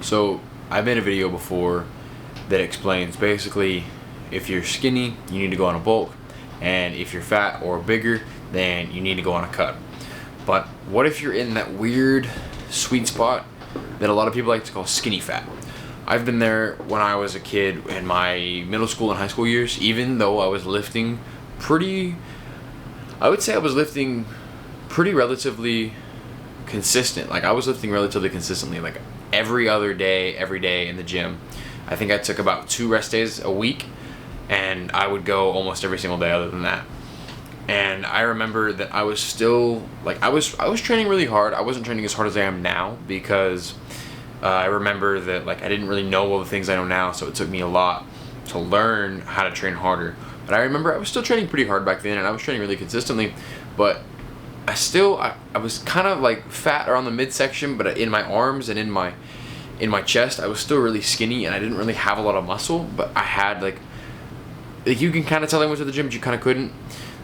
So I made a video before that explains basically if you're skinny, you need to go on a bulk, and if you're fat or bigger, then you need to go on a cut. But what if you're in that weird sweet spot that a lot of people like to call skinny fat? I've been there when I was a kid in my middle school and high school years, even though I was lifting I would say I was lifting pretty relatively consistent. Like I was lifting relatively consistently, like every other day, every day in the gym. I think I took about 2 rest days a week, and I would go almost every single day other than that. And I remember that I was still like I was training really hard. I wasn't training as hard as I am now because I remember that like I didn't really know all the things I know now, so it took me a lot to learn how to train harder. But I remember I was still training pretty hard back then, and I was training really consistently, but I was kind of like fat around the midsection, but in my arms and in my chest I was still really skinny, and I didn't really have a lot of muscle, but I had like you can kind of tell I went to the gym, but you kind of couldn't.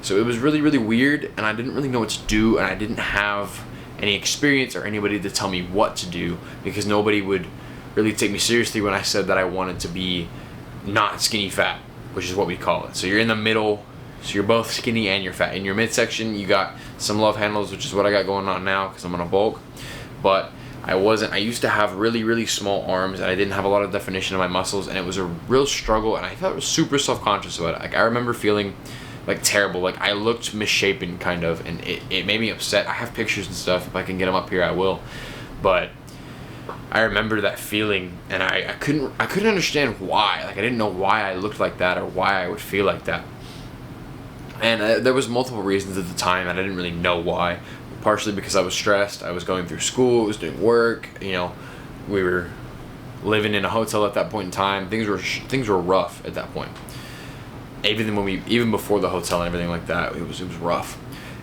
So it was really, really weird, and I didn't really know what to do, and I didn't have any experience or anybody to tell me what to do, because nobody would really take me seriously when I said that I wanted to be not skinny fat, which is what we call it. So you're in the middle, so you're both skinny and you're fat. In your midsection, you got some love handles, which is what I got going on now because I'm on a bulk. But I used to have really, really small arms, and I didn't have a lot of definition in my muscles, and it was a real struggle, and I felt super self-conscious about it. Like I remember feeling like terrible, like I looked misshapen kind of, and it made me upset. I have pictures and stuff. If I can get them up here, I will. But I remember that feeling, and I couldn't understand why. Like I didn't know why I looked like that or why I would feel like that. And there was multiple reasons at the time. I didn't really know why. Partially because I was stressed. I was going through school. I was doing work. You know, we were living in a hotel at that point in time. Things were rough at that point. Even before the hotel and everything like that, it was rough.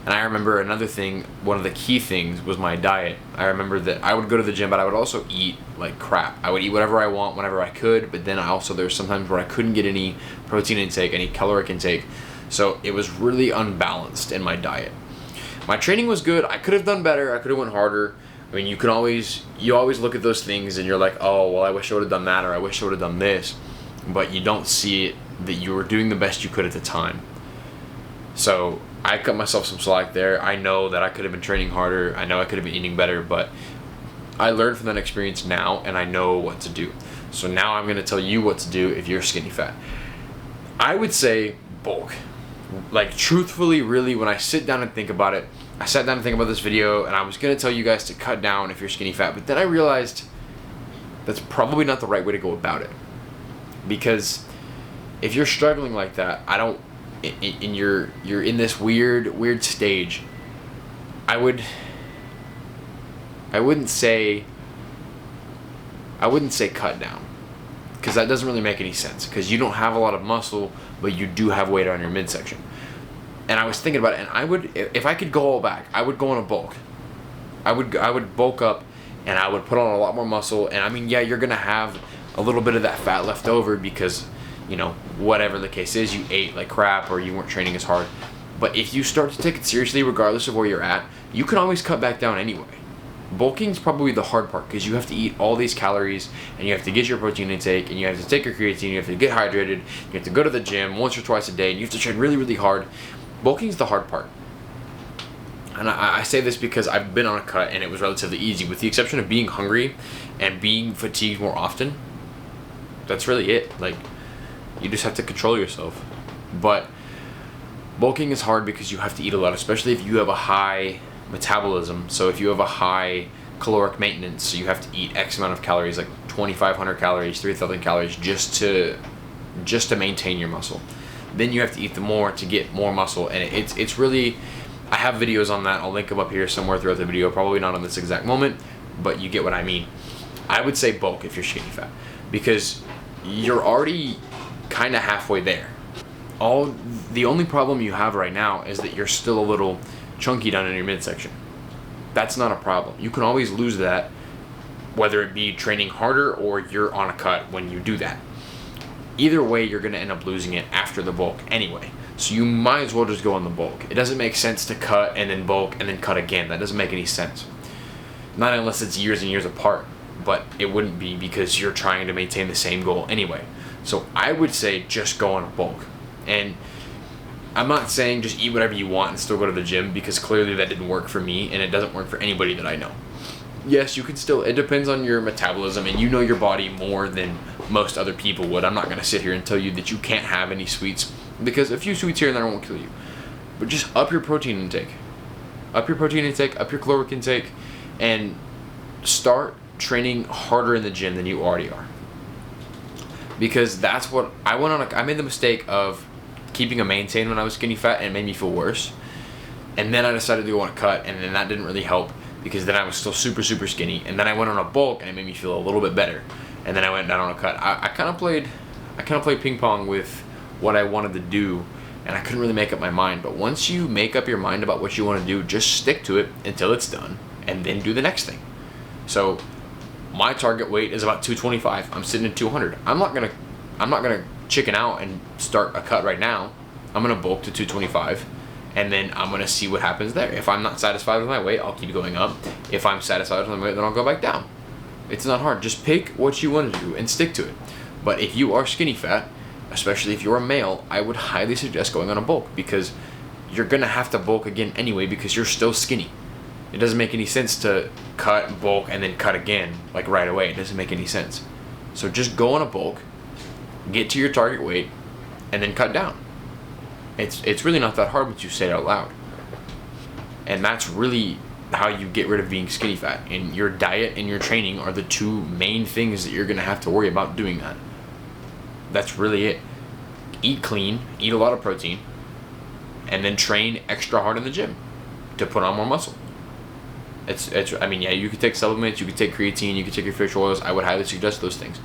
And I remember another thing, one of the key things was my diet. I remember that I would go to the gym, but I would also eat like crap. I would eat whatever I want whenever I could, but then there was sometimes where I couldn't get any protein intake, any caloric intake. So it was really unbalanced in my diet. My training was good. I could have done better. I could have went harder. I mean, you always look at those things and you're like, oh, well, I wish I would have done that, or I wish I would have done this. But you don't see it, that you were doing the best you could at the time. So I cut myself some slack there. I know that I could have been training harder. I know I could have been eating better, but I learned from that experience now, and I know what to do. So now I'm going to tell you what to do if you're skinny fat. I would say bulk. Like truthfully, really, when I sit down and think about it, I sat down and think about this video, and I was going to tell you guys to cut down if you're skinny fat, but then I realized that's probably not the right way to go about it. Because if you're struggling like that, you're in this weird stage, I wouldn't say cut down, because that doesn't really make any sense, because you don't have a lot of muscle, but you do have weight on your midsection. And I was thinking about it, and if I could go all back, I would go on a bulk. I would bulk up, and I would put on a lot more muscle. And I mean, yeah, you're gonna have a little bit of that fat left over because, you know, whatever the case is, you ate like crap or you weren't training as hard. But if you start to take it seriously, regardless of where you're at, you can always cut back down anyway. Bulking is probably the hard part, because you have to eat all these calories, and you have to get your protein intake, and you have to take your creatine, you have to get hydrated, you have to go to the gym once or twice a day, and you have to train really, really hard. Bulking is the hard part. And I say this because I've been on a cut, and it was relatively easy, with the exception of being hungry and being fatigued more often. That's really it. Like, you just have to control yourself. But bulking is hard because you have to eat a lot, especially if you have a high metabolism. So if you have a high caloric maintenance, so you have to eat X amount of calories, like 2,500 calories, 3,000 calories, just to maintain your muscle. Then you have to eat the more to get more muscle, and it's really, I have videos on that. I'll link them up here somewhere throughout the video, probably not on this exact moment, but you get what I mean. I would say bulk if you're skinny fat, because you're already kind of halfway there. The only problem you have right now is that you're still a little chunky down in your midsection. That's not a problem. You can always lose that, whether it be training harder or you're on a cut when you do that. Either way, you're going to end up losing it after the bulk anyway. So you might as well just go on the bulk. It doesn't make sense to cut and then bulk and then cut again. That doesn't make any sense. Not unless it's years and years apart. but it wouldn't be because you're trying to maintain the same goal anyway. So I would say just go on a bulk. And I'm not saying just eat whatever you want and still go to the gym, because clearly that didn't work for me and it doesn't work for anybody that I know. Yes, you can still, it depends on your metabolism, and you know your body more than most other people would. I'm not going to sit here and tell you that you can't have any sweets, because a few sweets here and there won't kill you. But just up your protein intake. Up your protein intake, up your caloric intake, and start training harder in the gym than you already are. Because that's what, I made the mistake of keeping a maintain when I was skinny fat, and it made me feel worse. And then I decided to go on a cut, and then that didn't really help, because then I was still super skinny, and then I went on a bulk and it made me feel a little bit better, and then I went down on a cut. I kind of played ping pong with what I wanted to do, and I couldn't really make up my mind. But once you make up your mind about what you want to do, just stick to it until it's done, and then do the next thing. So my target weight is about 225. I'm sitting at 200. I'm not gonna chicken out and start a cut right now. I'm gonna bulk to 225. And then I'm going to see what happens there. If I'm not satisfied with my weight, I'll keep going up. If I'm satisfied with my weight, then I'll go back down. It's not hard. Just pick what you want to do and stick to it. But if you are skinny fat, especially if you're a male, I would highly suggest going on a bulk, because you're going to have to bulk again anyway, because you're still skinny. It doesn't make any sense to cut, bulk, and then cut again like right away. It doesn't make any sense. So just go on a bulk, get to your target weight, and then cut down. It's really not that hard once you say it out loud. And that's really how you get rid of being skinny fat. And your diet and your training are the two main things that you're going to have to worry about doing that. That's really it. Eat clean, eat a lot of protein, and then train extra hard in the gym to put on more muscle. I mean, yeah, you could take supplements, you could take creatine, you could take your fish oils. I would highly suggest those things.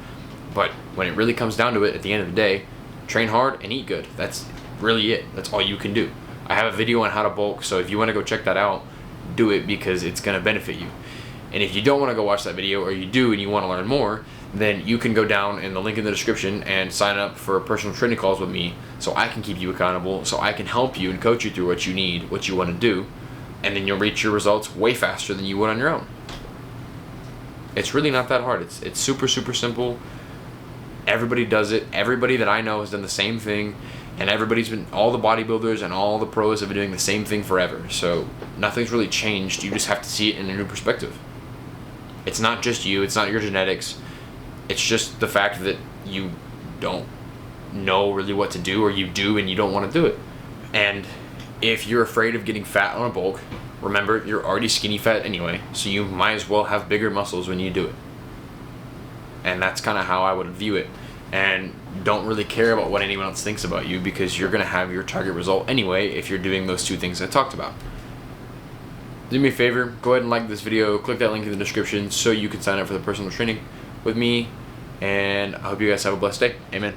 But when it really comes down to it, at the end of the day, train hard and eat good. That's really it. That's all you can do. I have a video on how to bulk, so if you want to go check that out, do it, because it's going to benefit you. And if you don't want to go watch that video, or you do and you want to learn more, then you can go down in the link in the description and sign up for personal training calls with me, so I can keep you accountable, so I can help you and coach you through what you need, what you want to do, and then you'll reach your results way faster than you would on your own. It's really not that hard. It's super simple. Everybody does it. Everybody that I know has done the same thing. And all the bodybuilders and all the pros have been doing the same thing forever. So nothing's really changed. You just have to see it in a new perspective. It's not just you. It's not your genetics. It's just the fact that you don't know really what to do, or you do and you don't want to do it. And if you're afraid of getting fat on a bulk, remember, you're already skinny fat anyway. So you might as well have bigger muscles when you do it. And that's kind of how I would view it. And don't really care about what anyone else thinks about you, because you're going to have your target result anyway if you're doing those two things I talked about. Do me a favor, go ahead and like this video, click that link in the description so you can sign up for the personal training with me, and I hope you guys have a blessed day. Amen.